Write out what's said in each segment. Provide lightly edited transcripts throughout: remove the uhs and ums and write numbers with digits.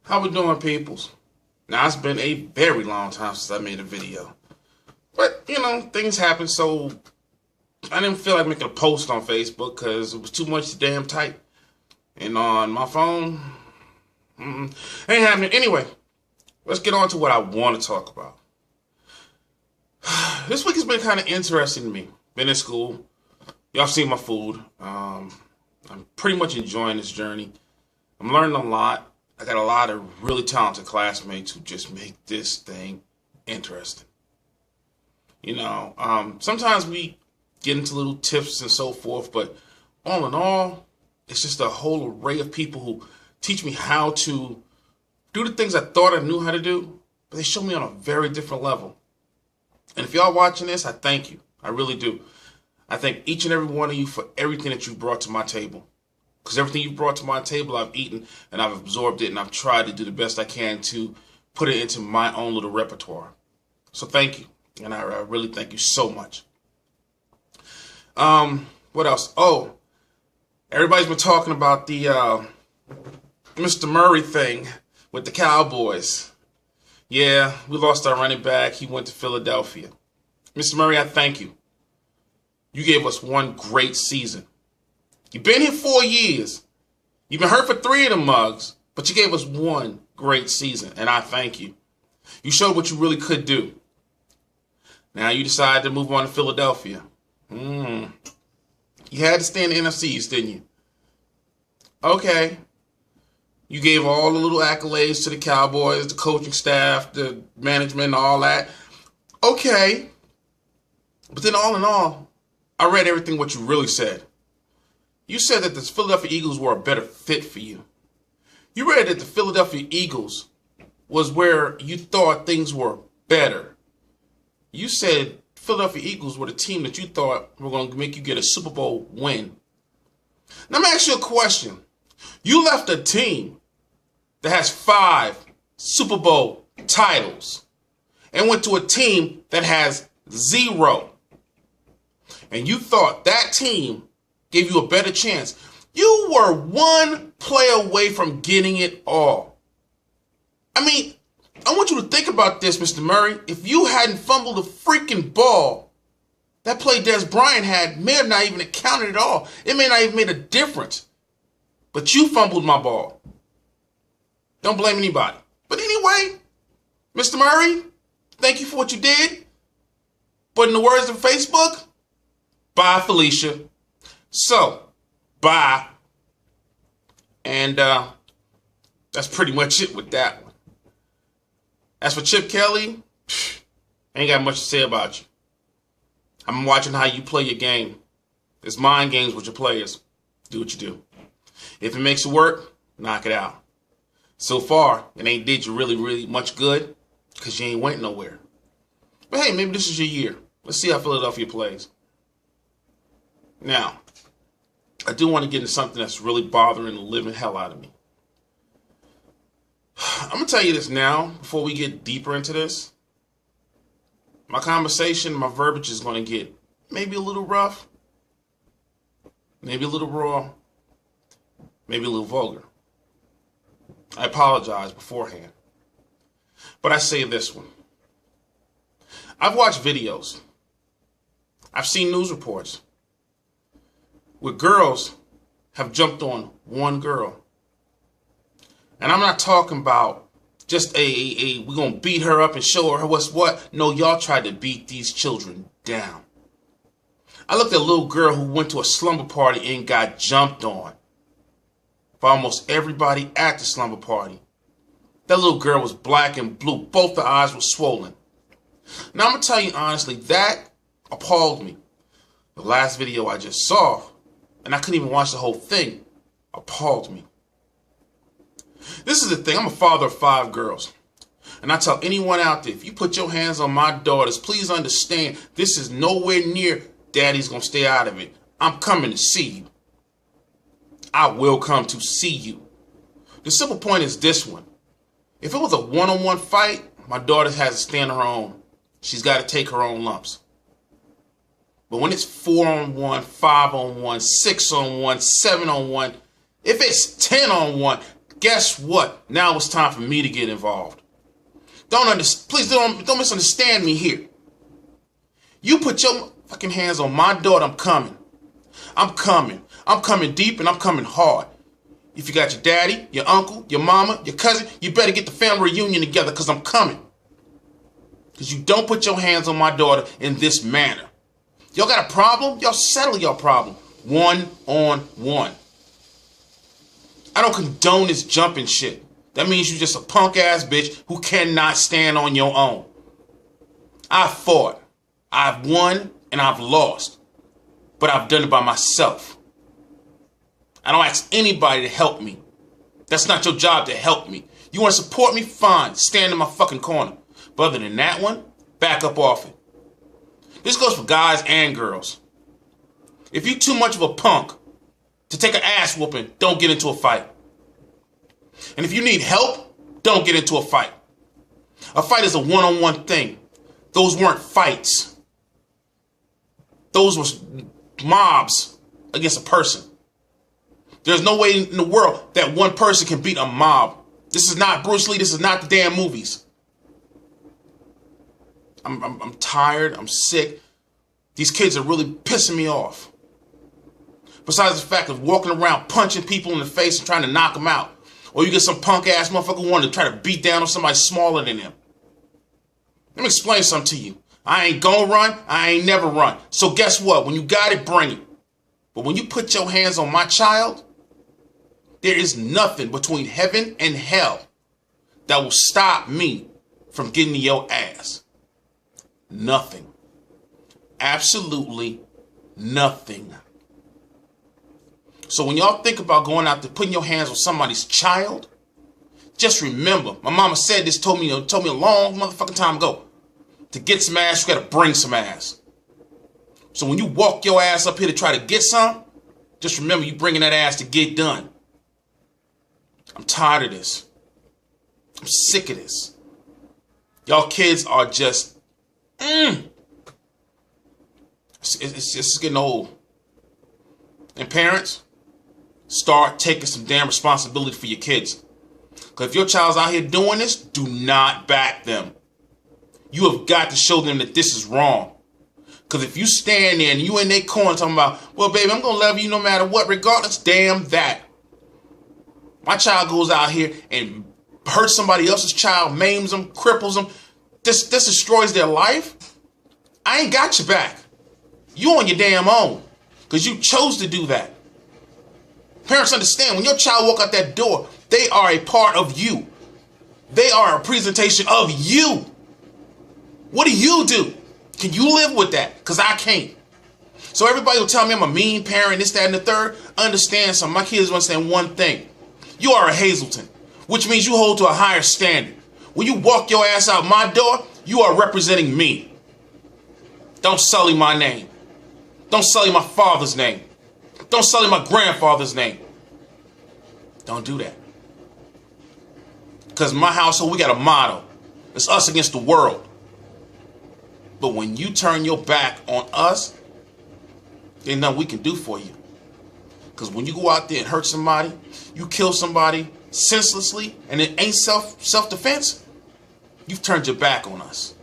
How we doing, peoples? Now, it's been a very long time since I made a video. But, things happen, so I didn't feel like making a post on Facebook because it was too much to damn type. And on my phone, ain't happening. Anyway, let's get on to what I want to talk about. This week has been kind of interesting to me. Been in school. Y'all seen my food. I'm pretty much enjoying this journey. I'm learning a lot. I got a lot of really talented classmates who just make this thing interesting. Sometimes we get into little tips and so forth, but all in all, it's just a whole array of people who teach me how to do the things I thought I knew how to do, but they show me on a very different level. And if y'all watching this, I thank you. I really do. I thank each and every one of you for everything that you brought to my table. Because everything you brought to my table, I've eaten and I've absorbed it, and I've tried to do the best I can to put it into my own little repertoire. So thank you. And I really thank you so much. What else? Oh, everybody's been talking about the Mr. Murray thing with the Cowboys. Yeah, we lost our running back. He went to Philadelphia. Mr. Murray, I thank you. You gave us one great season. You've been here 4 years. You've been hurt for 3 of the mugs, but you gave us one great season, and I thank you. You showed what you really could do. Now you decided to move on to Philadelphia. You had to stay in the NFC East, didn't you? Okay. You gave all the little accolades to the Cowboys, the coaching staff, the management, all that. Okay. But then all in all, I read everything what you really said. You said that the Philadelphia Eagles were a better fit for you. You read that the Philadelphia Eagles was where you thought things were better. You said Philadelphia Eagles were the team that you thought were going to make you get a Super Bowl win. Now, let me ask you a question. You left a team that has 5 Super Bowl titles and went to a team that has 0. And you thought that team gave you a better chance. You were one play away from getting it all. I mean, I want you to think about this, Mr. Murray. If you hadn't fumbled a freaking ball, that play Dez Bryant had may have not even accounted at all. It may not even made a difference. But you fumbled my ball. Don't blame anybody. But anyway, Mr. Murray, thank you for what you did. But in the words of Facebook, bye, Felicia. So, bye. And that's pretty much it with that one. As for Chip Kelly, ain't got much to say about you. I'm watching how you play your game. It's mind games with your players. Do what you do. If it makes it work, knock it out. So far, it ain't did you really, really much good because you ain't went nowhere. But hey, maybe this is your year. Let's see how Philadelphia plays. Now, I do want to get into something that's really bothering the living hell out of me. I'm going to tell you this now before we get deeper into this. My conversation, my verbiage is going to get maybe a little rough, maybe a little raw, maybe a little vulgar. I apologize beforehand. But I say this one. I've watched videos. I've seen news reports where girls have jumped on one girl. And I'm not talking about just we're going to beat her up and show her what's what. No, y'all tried to beat these children down. I looked at a little girl who went to a slumber party and got jumped on by almost everybody at the slumber party. That little girl was black and blue. Both the eyes were swollen. Now, I'm going to tell you honestly, that appalled me. The last video I just saw, and I couldn't even watch the whole thing, appalled me. This is the thing. I'm a father of 5 girls. And I tell anyone out there, if you put your hands on my daughters, please understand this is nowhere near daddy's going to stay out of it. I'm coming to see you. I will come to see you. The simple point is this one. If it was a one-on-one fight, my daughter has to stand on her own. She's got to take her own lumps. But when it's 4-on-1, 5-on-1, 6-on-1, 7-on-1, if it's 10-on-1, guess what? Now it's time for me to get involved. Please don't misunderstand me here. You put your fucking hands on my daughter, I'm coming. I'm coming. I'm coming deep and I'm coming hard. If you got your daddy, your uncle, your mama, your cousin, you better get the family reunion together because I'm coming. Because you don't put your hands on my daughter in this manner. Y'all got a problem? Y'all settle your problem. One-on-one. I don't condone this jumping shit. That means you just a punk ass bitch who cannot stand on your own. I've fought. I've won and I've lost. But I've done it by myself. I don't ask anybody to help me. That's not your job to help me. You want to support me? Fine. Stand in my fucking corner. But other than that one, back up off it. This goes for guys and girls. If you're too much of a punk to take an ass whooping, don't get into a fight. And if you need help, don't get into a fight. A fight is a one-on-one thing. Those weren't fights. Those were mobs against a person. There's no way in the world that one person can beat a mob. This is not Bruce Lee. This is not the damn movies. I'm tired. I'm sick. These kids are really pissing me off. Besides the fact of walking around punching people in the face and trying to knock them out. Or you get some punk ass motherfucker wanting to try to beat down on somebody smaller than him. Let me explain something to you. I ain't gonna run. I ain't never run. So guess what? When you got it, bring it. But when you put your hands on my child, there is nothing between heaven and hell that will stop me from getting to your ass. Nothing. Absolutely nothing. So when y'all think about going out there, putting your hands on somebody's child, just remember, my mama said this, told me a long motherfucking time ago. To get some ass, you gotta bring some ass. So when you walk your ass up here to try to get some, just remember you bringing that ass to get done. I'm tired of this. I'm sick of this. Y'all kids are just, it's just getting old. And parents, start taking some damn responsibility for your kids. Because if your child's out here doing this, do not back them. You have got to show them that this is wrong. Because if you stand there and you in their corner talking about, well, baby, I'm going to love you no matter what, regardless, damn that. My child goes out here and hurts somebody else's child, maims them, cripples them. This destroys their life. I ain't got your back. You on your damn own. Because you chose to do that. Parents understand, when your child walk out that door, they are a part of you. They are a presentation of you. What do you do? Can you live with that? Because I can't. So everybody will tell me I'm a mean parent, this, that, and the third. Understand something. My kids understand one thing. You are a Hazleton, which means you hold to a higher standard. When you walk your ass out my door, you are representing me. Don't sully my name. Don't sully my father's name. Don't sully my grandfather's name. Don't do that. Because in my household, we got a motto. It's us against the world. But when you turn your back on us, there's nothing we can do for you. Because when you go out there and hurt somebody, you kill somebody senselessly, and it ain't self-defense, you've turned your back on us.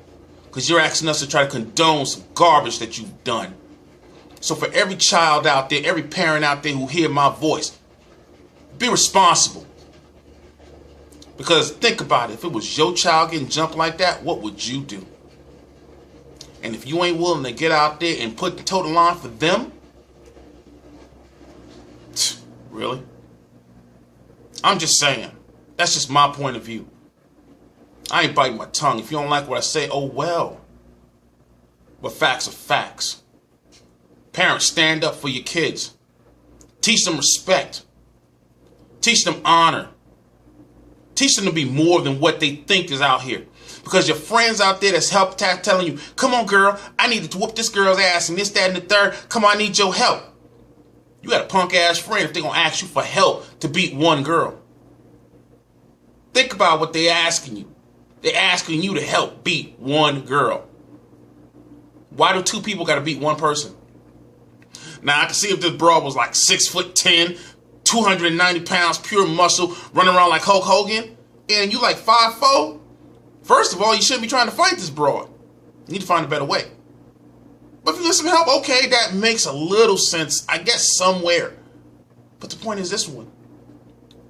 Because you're asking us to try to condone some garbage that you've done. So for every child out there, every parent out there who hear my voice, be responsible. Because think about it. If it was your child getting jumped like that, what would you do? And if you ain't willing to get out there and put the total line for them, really? I'm just saying. That's just my point of view. I ain't biting my tongue. If you don't like what I say, oh well. But facts are facts. Parents, stand up for your kids. Teach them respect. Teach them honor. Teach them to be more than what they think is out here. Because your friends out there that's telling you, come on, girl, I need to whoop this girl's ass and this, that, and the third. Come on, I need your help. You got a punk ass friend if they're going to ask you for help to beat one girl. Think about what they're asking you. They're asking you to help beat one girl. Why do two people got to beat one person? Now, I can see if this broad was like 6'10", 290 pounds, pure muscle, running around like Hulk Hogan, and you like 5'4"? First of all, you shouldn't be trying to fight this broad. You need to find a better way. But if you get some help, okay, that makes a little sense, I guess, somewhere. But the point is this one.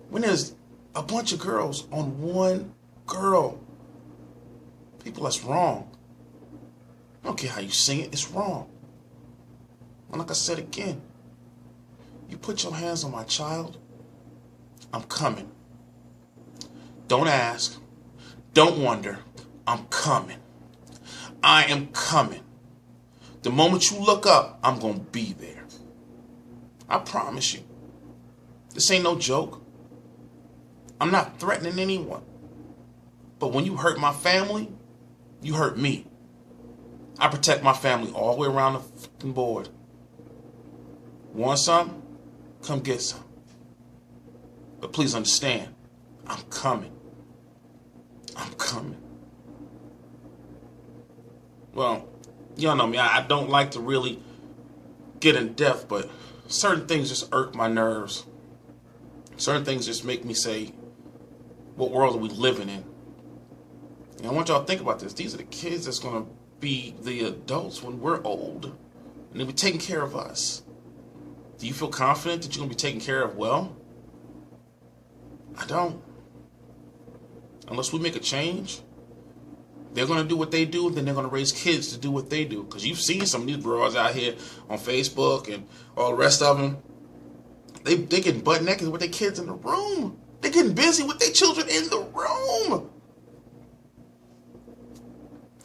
When there's a bunch of girls on one girl, people, that's wrong. I don't care how you sing it, it's wrong. And like I said again, you put your hands on my child, I'm coming. Don't ask. Don't wonder. I'm coming. I am coming. The moment you look up, I'm going to be there. I promise you. This ain't no joke. I'm not threatening anyone. But when you hurt my family, you hurt me. I protect my family all the way around the fucking board. Want some? Come get some. But please understand, I'm coming. I'm coming. Well, y'all know me. I don't like to really get in depth, but certain things just irk my nerves. Certain things just make me say, what world are we living in? And I want y'all to think about this. These are the kids that's going to be the adults when we're old. And they'll be taking care of us. Do you feel confident that you're going to be taken care of well? I don't. Unless we make a change, they're going to do what they do, and then they're going to raise kids to do what they do. Because you've seen some of these bros out here on Facebook and all the rest of them. They getting butt naked with their kids in the room. They're getting busy with their children in the room.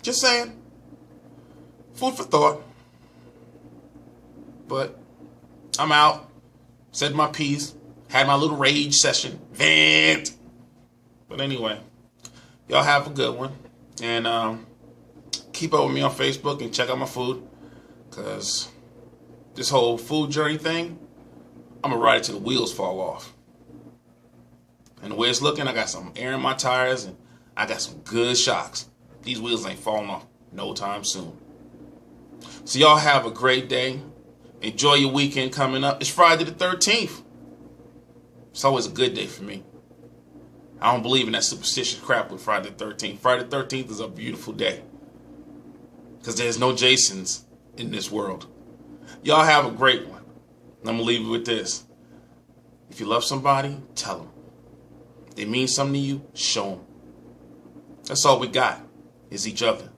Just saying. Food for thought. But I'm out. Said my piece. Had my little rage session. Vent. But anyway, y'all have a good one. And keep up with me on Facebook and check out my food. Because this whole food journey thing, I'm going to ride it till the wheels fall off. And the way it's looking, I got some air in my tires and I got some good shocks. These wheels ain't falling off no time soon. So y'all have a great day. Enjoy your weekend coming up. It's Friday the 13th. It's always a good day for me. I don't believe in that superstitious crap with Friday the 13th. Friday the 13th is a beautiful day. Because there's no Jasons in this world. Y'all have a great one. And I'm going to leave you with this. If you love somebody, tell them. If they mean something to you, show them. That's all we got, is each other.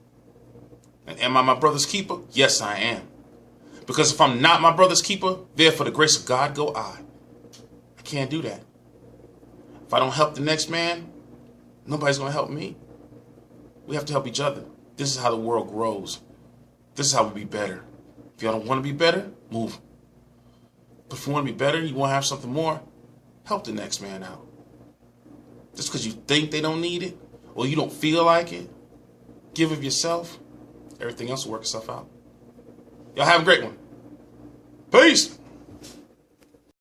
And am I my brother's keeper? Yes, I am. Because if I'm not my brother's keeper, there for the grace of God go I. I can't do that. If I don't help the next man, nobody's going to help me. We have to help each other. This is how the world grows. This is how we be better. If y'all don't want to be better, move. But if you want to be better, you want to have something more, help the next man out. Just because you think they don't need it, or you don't feel like it, give of yourself. Everything else will work itself out. Y'all have a great one. Peace.